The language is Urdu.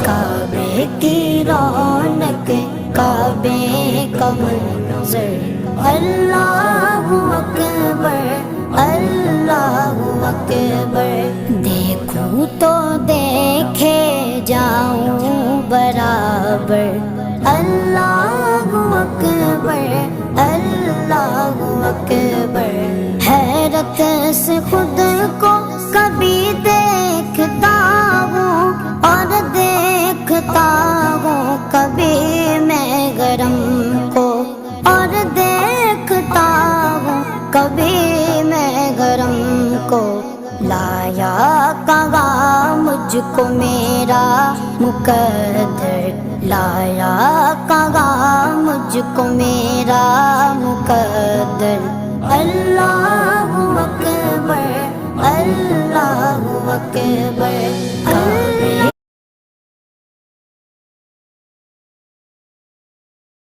کعبے کی رونق کعبے کا منظر اللہ اکبر اللہ اکبر دیکھوں تو دیکھے جاؤں برابر اللہ اکبر اللہ اکبر حیرت سے خود کو کبھی دیکھتا ہوں اور دیکھتا ہوں کبھی میں گرم کو اور دیکھتا ہوں کبھی میں گرم کو لایا کہاں مجھ کو میرا مقدر لایا کہاں مجھ کو میرا مقدر اللہ اکبر اللہ اکبر کعبے